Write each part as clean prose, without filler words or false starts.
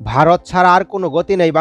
ভারত ছাড়া আর কোনো গতি নেই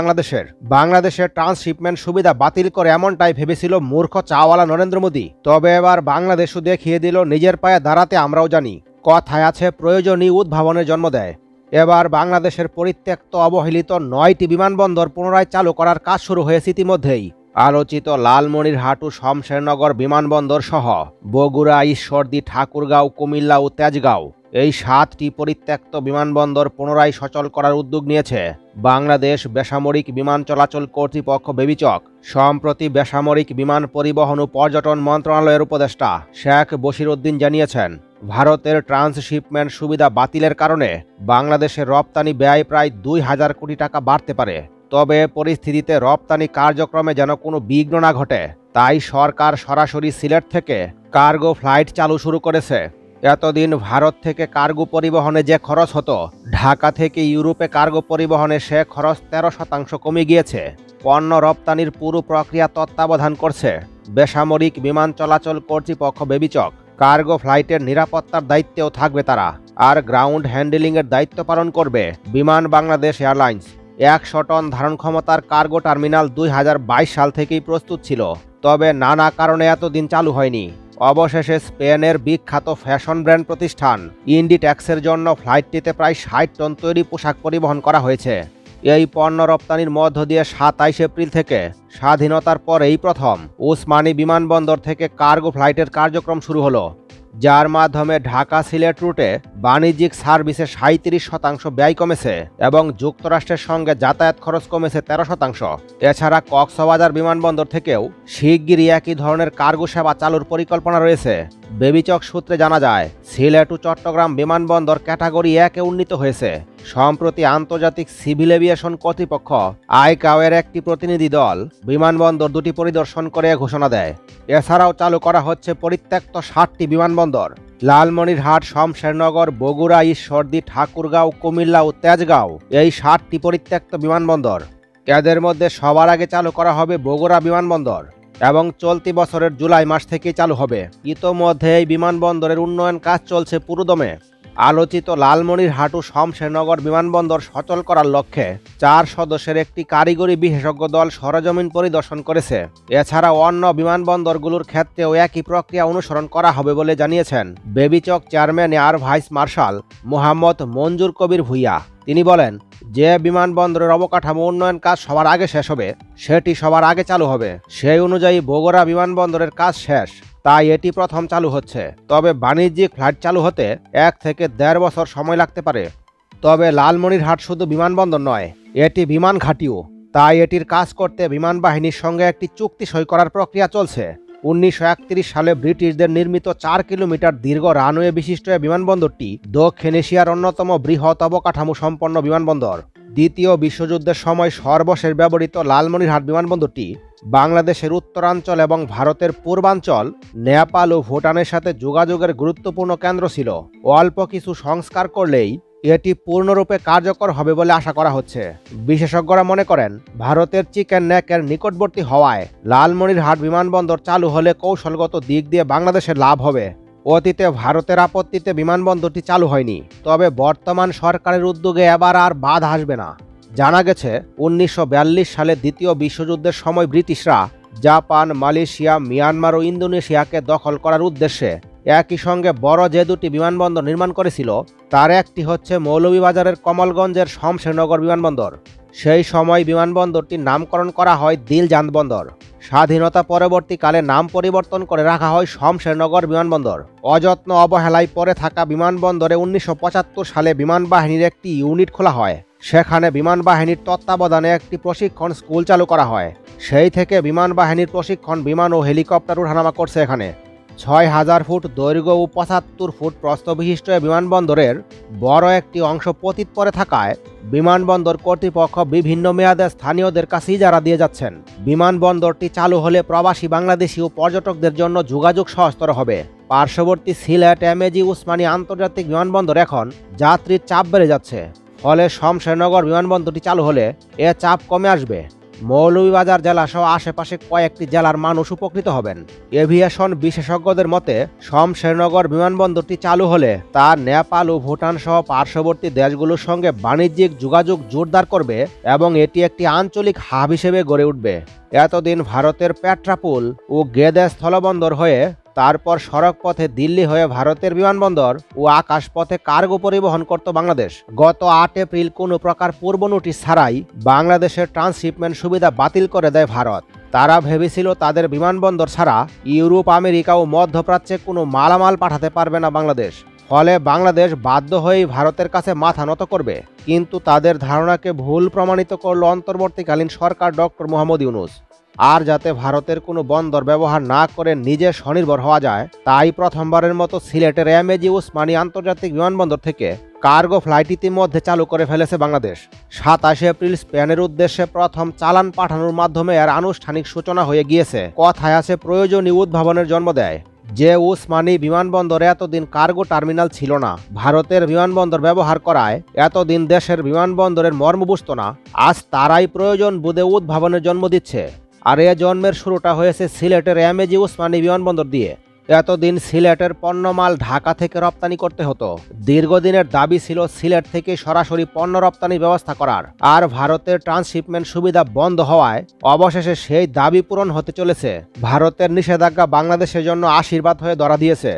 বাংলাদেশের ট্রান্সশিপমেন্ট সুবিধা বাতিল করে এমনটাই ভেবেছিল মূর্খ চাওয়ালা নরেন্দ্র মোদী। তবে এবার বাংলাদেশও দেখিয়ে দিল নিজের পায়ে দাঁড়াতে আমরাও জানি। কথায় আছে প্রয়োজনই উদ্ভাবনের জন্ম দেয়। এবার বাংলাদেশের পরিত্যক্ত অবহেলিত 9টি বিমানবন্দর পুনরায় চালু করার কাজ শুরু হয়েছে ইতিমধ্যেই। আলোচিত লালমনিরহাট ও শমশেরনগর বিমানবন্দর সহ বগুড়া, ঈশ্বরদী, ঠাকুরগাঁও, কুমিল্লা ও তেজগাঁও এই 7টি পরিত্যক্ত বিমানবন্দর পুনরায় সচল করার উদ্যোগ নিয়েছে বাংলাদেশ বেসামরিক বিমান চলাচল কর্তৃপক্ষ বেবিচক। সম্প্রতি বেসামরিক বিমান পরিবহন ও পর্যটন মন্ত্রণালয়ের উপদেষ্টা শেখ বশিরউদ্দিন জানিয়েছেন, ভারতের ট্রান্সশিপমেন্ট সুবিধা বাতিলের কারণে বাংলাদেশের রপ্তানি ব্যয় প্রায় 2000 কোটি টাকা বাড়তে পারে। তবে পরিস্থিতিতে রপ্তানি কার্যক্রমে যেন কোনো বিঘ্ন না ঘটে, তাই সরকার সরাসরি সিলেট থেকে কার্গো ফ্লাইট চালু শুরু করেছে। এতদিন ভারত থেকে কার্গো পরিবহনে যে খরচ হতো, ঢাকা থেকে ইউরোপে কার্গো পরিবহনে সে খরচ 13% কমে গিয়েছে। পণ্য রপ্তানির পুরো প্রক্রিয়া তত্ত্বাবধান করছে বেসামরিক বিমান চলাচল কর্তৃপক্ষ বেবিচক। কার্গো ফ্লাইটের নিরাপত্তার দায়িত্বেও থাকবে তারা, আর গ্রাউন্ড হ্যান্ডেলিংয়ের দায়িত্ব পালন করবে বিমান বাংলাদেশ এয়ারলাইন্স। 100 টন ধারণ ক্ষমতার কার্গো টার্মিনাল 2022 সাল থেকেই প্রস্তুত ছিল, তবে নানা কারণে এতদিন চালু হয়নি। অবশেষে স্পেনের বিখ্যাত ফ্যাশন ব্র্যান্ড প্রতিষ্ঠান ইন্ডিটেক্সের জন্য ফ্লাইটটিতে প্রায় 60 টন তৈরি পোশাক পরিবহন করা হয়েছে। এই পণ্য রপ্তানির মধ্য দিয়ে 27 এপ্রিল থেকে স্বাধীনতার পর এই প্রথম ওসমানী বিমানবন্দর থেকে কার্গো ফ্লাইটের কার্যক্রম শুরু হলো, যার মাধ্যমে ঢাকা সিলেট রুটে বাণিজ্যিক সার্ভিসে 37% ব্যয় কমেছে এবং যুক্তরাষ্ট্রের সঙ্গে যাতায়াত খরচ কমেছে 13%। এছাড়া কক্সবাজার বিমানবন্দর থেকেও শিগগিরই একই ধরনের কার্গো সেবা চালুর পরিকল্পনা রয়েছে। বেবিচক সূত্রে জানা যায়, সিলেট ও চট্টগ্রাম বিমানবন্দর ক্যাটাগরি 1-এ উন্নীত হয়েছে। সম্প্রতি আন্তর্জাতিক সিভিল এভিয়েশন কর্তৃপক্ষ আইকাওয়ের একটি প্রতিনিধি দল বিমানবন্দর দুটি পরিদর্শন করে ঘোষণা দেয়। এছাড়াও চালু করা হচ্ছে পরিত্যক্ত 7টি বিমানবন্দর: লালমনিরহাট, শমশেরনগর, বগুড়া, ঈশ্বরদী, ঠাকুরগাঁও, কুমিল্লা ও তেজগাঁও এই 7টি পরিত্যক্ত বিমানবন্দর। এদের মধ্যে সবার আগে চালু করা হবে বগুড়া বিমানবন্দর এবং চলতি বছরের জুলাই মাস থেকেই চালু হবে। ইতোমধ্যে এই বিমানবন্দরের উন্নয়ন কাজ চলছে পুরোদমে। আলোচিত লালমনিরহাট ও শমশেরনগর বিমানবন্দর সচল করার লক্ষ্যে 4 সদস্যের একটি কারিগরি বিশেষজ্ঞ দল সরেজমিন পরিদর্শন করেছে। এছাড়া অন্য বিমানবন্দরগুলোর ক্ষেত্রেও একই প্রক্রিয়া অনুসরণ করা হবে বলে জানিয়েছেন বেবিচক chairman air vice marshal Mohammad Manzur Kabir Bhuiyan. তিনি বলেন, যে বিমানবন্দরের অবকাঠামো উন্নয়ন কাজ সবার আগে শেষ হবে সেটি সবার আগে চালু হবে। সেই অনুযায়ী বগুড়া বিমানবন্দরের কাজ শেষ, তাই এটি প্রথম চালু হচ্ছে। তবে বাণিজ্যিক ফ্লাইট চালু হতে 1 থেকে 1.5 বছর সময় লাগতে পারে। তবে লালমনিরহাট শুধু বিমানবন্দর নয়, এটি বিমান ঘাঁটিও, তাই এটির কাজ করতে বিমান বাহিনীর সঙ্গে একটি চুক্তি সই করার প্রক্রিয়া চলছে। 1931 সালে ব্রিটিশদের নির্মিত 4 কিলোমিটার দীর্ঘ রানওয়ে বিশিষ্ট বিমানবন্দরটি দক্ষিণ এশিয়ার অন্যতম বৃহৎ অবকাঠামো সম্পন্ন বিমানবন্দর। দ্বিতীয় বিশ্বযুদ্ধের সময় সর্বশেষ ব্যবহৃত লালমনিরহাট বিমানবন্দরটি বাংলাদেশের উত্তরাঞ্চল এবং ভারতের পূর্বাঞ্চল, নেপাল ও ভুটানের সাথে যোগাযোগের গুরুত্বপূর্ণ কেন্দ্র ছিল। অল্প কিছু সংস্কার করলেই এটি পূর্ণরূপে কার্যকর হবে বলে আশা করা হচ্ছে। বিশেষজ্ঞরা মনে করেন, ভারতের চিকেন নেকের নিকটবর্তী হওয়ায় লালমনিরহাট বিমানবন্দর চালু হলে কৌশলগত দিক দিয়ে বাংলাদেশের লাভ হবে। অতীতে ভারতের আপত্তিতে বিমানবন্দরটি চালু হয়নি, তবে বর্তমান সরকারের উদ্যোগে এবার আর বাধা আসবে না। জানা গেছে, 1942 সালে দ্বিতীয় বিশ্বযুদ্ধের সময় ব্রিটিশরা জাপান, মালয়েশিয়া, মিয়ানমার ও ইন্দোনেশিয়াকে দখল করার উদ্দেশ্যে একই সঙ্গে বড় যে দুটি বিমানবন্দর নির্মাণ করেছিল, তার একটি হচ্ছে মৌলভীবাজারের কমলগঞ্জের শমশেরনগর বিমানবন্দর। সেই সময় বিমানবন্দরটির নামকরণ করা হয় দিলজান বন্দর। স্বাধীনতা পরবর্তীকালে নাম পরিবর্তন করে রাখা হয় শমশেরনগর বিমানবন্দর। অযত্ন অবহেলায় পড়ে থাকা বিমানবন্দরে 1975 সালে বিমান বাহিনীর একটি ইউনিট খোলা হয়। সেখানে বিমান বাহিনীর তত্ত্বাবধানে একটি প্রশিক্ষণ স্কুল চালু করা হয়। সেই থেকে বিমান বাহিনীর প্রশিক্ষণ বিমান ও হেলিকপ্টার ওঠানামা করছে এখানে। 6000 ফুট দৈর্ঘ্য ও 75 ফুট প্রস্থ বিশিষ্ট বিমানবন্দরের বড় একটি অংশ পতিত পড়ে থাকায় বিমানবন্দর কর্তৃপক্ষ বিভিন্ন মেয়াদে স্থানীয়দের কাছে ইজারা দিয়ে যাচ্ছেন। বিমানবন্দরটি চালু হলে প্রবাসী বাংলাদেশি ও পর্যটকদের জন্য যোগাযোগ সহজতর হবে। পার্শ্ববর্তী সিলেট এমএজি ওসমানী আন্তর্জাতিক বিমানবন্দর এখন যাত্রীর চাপ বেড়ে যাচ্ছে, ফলে শমশেরনগর বিমানবন্দরটি চালু হলে এ চাপ কমে আসবে। মৌলভীবাজার জেলা সহ আশেপাশে কয়েকটি জেলার মানুষ উপকৃত হবেন। এভিয়েশন বিশেষজ্ঞদের মতে শমশেরনগর বিমানবন্দরটি চালু হলে তা নেপাল ও ভুটান সহ পার্শ্ববর্তী দেশগুলোর সঙ্গে বাণিজ্যিক যোগাযোগ জোরদার করবে এবং এটি একটি আঞ্চলিক হাব হিসেবে গড়ে উঠবে। এতদিন ভারতের পেট্রাপুল ও গেদে স্থলবন্দর হয়ে তারপর সড়ক পথে দিল্লি হয়ে ভারতের বিমানবন্দর ও আকাশপথে কার্গো পরিবহন করত বাংলাদেশ। গত ৮ এপ্রিল কোনো প্রকার পূর্ব নোটিশ ছাড়াই বাংলাদেশের ট্রান্সশিপমেন্ট সুবিধা বাতিল করে দেয় ভারত। তারা ভেবেছিল তাদের বিমানবন্দর ছাড়া ইউরোপ, আমেরিকা ও মধ্যপ্রাচ্যে কোনো মালামাল পাঠাতে পারবে না বাংলাদেশ। ফলে বাংলাদেশ বাধ্য হয়েই ভারতের কাছে মাথা নত করবে। কিন্তু তাদের ধারণাকে ভুল প্রমাণিত করল অন্তর্বর্তীকালীন সরকার ডক্টর মোহাম্মদ ইউনূস। আর যাতে ভারতের কোনো বন্দর ব্যবহার না করে নিজে স্বনির্ভর হওয়া যায়, তাই প্রথমবারের মতো সিলেটের এমএজি ওসমানী আন্তর্জাতিক বিমানবন্দর থেকে কার্গো ফ্লাইট ইতিমধ্যে চালু করে ফেলেছে বাংলাদেশ। ২৭ এপ্রিল স্পেনের উদ্দেশ্যে প্রথম চালান পাঠানোর মাধ্যমে এর আনুষ্ঠানিক সূচনা হয়ে গিয়েছে। কথায় আছে প্রয়োজনীয় উদ্ভাবনের জন্ম দেয়। যে ওসমানী বিমানবন্দরে এতদিন কার্গো টার্মিনাল ছিল না, ভারতের বিমানবন্দর ব্যবহার করায় এতদিন দেশের বিমানবন্দরের মর্ম বুঝত না, আজ তারাই প্রয়োজন বোধে উদ্ভাবনের জন্ম দিচ্ছে। আর এ জন্মের শুরুটা হয়েছে সিলেটের এমএজি ওসমানী বিমানবন্দর দিয়ে। এতদিন সিলেটের পণ্যমাল ঢাকা থেকে রপ্তানি করতে হতো। দীর্ঘদিনের দাবি ছিল সিলেট থেকে সরাসরি পণ্য রপ্তানির ব্যবস্থা করার। আর ভারতের ট্রান্সশিপমেন্ট সুবিধা বন্ধ হওয়ায় অবশেষে সেই দাবি পূরণ হতে চলেছে। ভারতের নিষেধাজ্ঞা বাংলাদেশের জন্য আশীর্বাদ হয়ে ধরা দিয়েছে।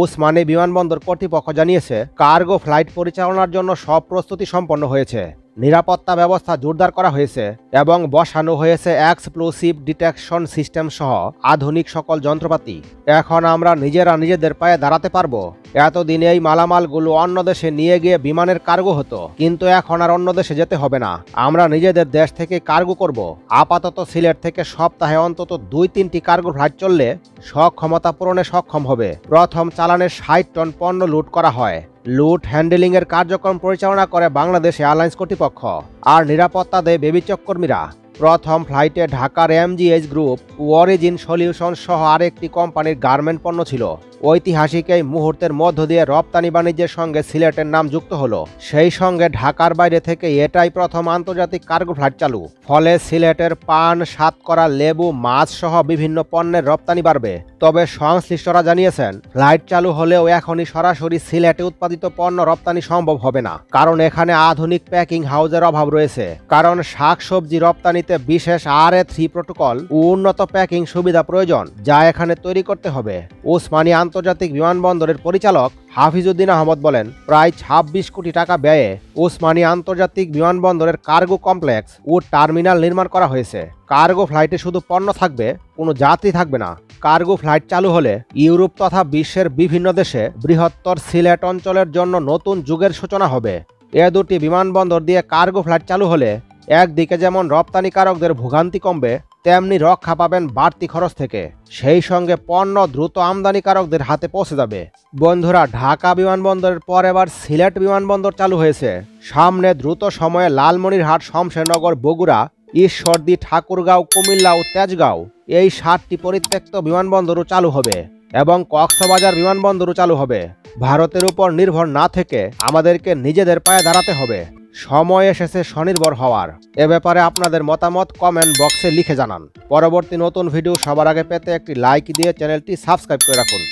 ওসমানী বিমানবন্দর কর্তৃপক্ষ জানিয়েছে কার্গো ফ্লাইট পরিচালনার জন্য সব প্রস্তুতি সম্পন্ন হয়েছে। নিরাপত্তা ব্যবস্থা জোরদার করা হয়েছে এবং বসানো হয়েছে এক্সপ্লোসিভ ডিটেকশন সিস্টেম সহ আধুনিক সকল যন্ত্রপাতি। এখন আমরা নিজেরা নিজেদের পায়ে দাঁড়াতে পারবো। এতদিন এই মালামালগুলো অন্য দেশে নিয়ে গিয়ে বিমানের কার্গো হতো, কিন্তু এখন আর অন্য দেশে যেতে হবে না। আমরা নিজেদের দেশ থেকে কার্গো করব। আপাতত সিলেট থেকে সপ্তাহে অন্তত ২-৩টি কার্গো ফ্লাইট চললে সক্ষমতা পূরণে সক্ষম হবে। প্রথম চালানে ৬০ টন পণ্য লুট করা হয়। লুট হ্যান্ডেলিং এর কার্যক্রম পরিচালনা করে বাংলাদেশ এয়ারলাইন্স কর্তৃপক্ষ আর নিরাপত্তা দেয় বেবিচক কর্মীরা। প্রথম ফ্লাইটে ঢাকার এমজিএইচ গ্রুপ ও অরিজিন সলিউশন সহ আরেকটি কোম্পানির গার্মেন্ট পণ্য ছিল। ঐতিহাসিক এই মুহূর্তের মধ্য দিয়ে রপ্তানি বাণিজ্যের সঙ্গে সিলেটের নাম যুক্ত হলো। সেই সঙ্গে ঢাকার বাইরে থেকে এটাই প্রথম আন্তর্জাতিক কার্গো ফ্লাইট চালু। ফলে সিলেটের পান, সাতকরা, লেবু, মাছ সহ বিভিন্ন পণ্যের রপ্তানি বাড়বে। তবে সংশ্লিষ্টরা জানিয়েছেন ফ্লাইট চালু হলেও এখনই সরাসরি সিলেটে উৎপাদিত পণ্য রপ্তানি সম্ভব হবে না, কারণ এখানে আধুনিক প্যাকিং হাউসের অভাব রয়েছে। কারণ শাকসবজি রপ্তানিতে বিশেষ RA3 প্রোটোকল ও উন্নত প্যাকিং সুবিধা প্রয়োজন, যা এখানে তৈরি করতে হবে। ওসমানী আন্তর্জাতিক বিমানবন্দরের পরিচালক হাফিজউদ্দিন আহমদ বলেন, প্রায় ২৬ কোটি টাকা ব্যয়ে ওসমানী আন্তর্জাতিক বিমানবন্দরের কার্গো কমপ্লেক্স ও টার্মিনাল নির্মাণ করা হয়েছে। কার্গো ফ্লাইটে শুধু পণ্য থাকবে, কোনো যাত্রী থাকবে না। কার্গো ফ্লাইট চালু হলে ইউরোপ তথা বিশ্বের বিভিন্ন দেশে বৃহত্তর সিলেট অঞ্চলের জন্য নতুন যুগের সূচনা হবে। এ দুটি বিমানবন্দর দিয়ে কার্গো ফ্লাইট চালু হলে একদিকে যেমন রপ্তানিকারকদের ভোগান্তি কমবে, তেমনি রক্ষা পাবেন বাড়তি খরচ থেকে। সেই সঙ্গে পণ্য দ্রুত আমদানিকারকদের হাতে পৌঁছে যাবে। বন্ধুরা, ঢাকা বিমানবন্দরের পর এবার সিলেট বিমানবন্দর চালু হয়েছে। সামনে দ্রুত সময়ে লালমনিরহাট, শমশেরনগর, বগুড়া, ঈশ্বরদী, ঠাকুরগাঁও, কুমিল্লা ও তেজগাঁও এই ৭টি পরিত্যক্ত বিমানবন্দরও চালু হবে এবং কক্সবাজার বিমানবন্দরও চালু হবে। ভারতের উপর নির্ভর না থেকে আমাদেরকে নিজেদের পায়ে দাঁড়াতে হবে। সময় এসেছে স্বনির্ভর হওয়ার। এ ব্যাপারে আপনাদের মতামত কমেন্ট বক্সে লিখে জানান। পরবর্তী নতুন ভিডিও সবার আগে পেতে একটি লাইক দিয়ে চ্যানেলটি সাবস্ক্রাইব করে রাখুন।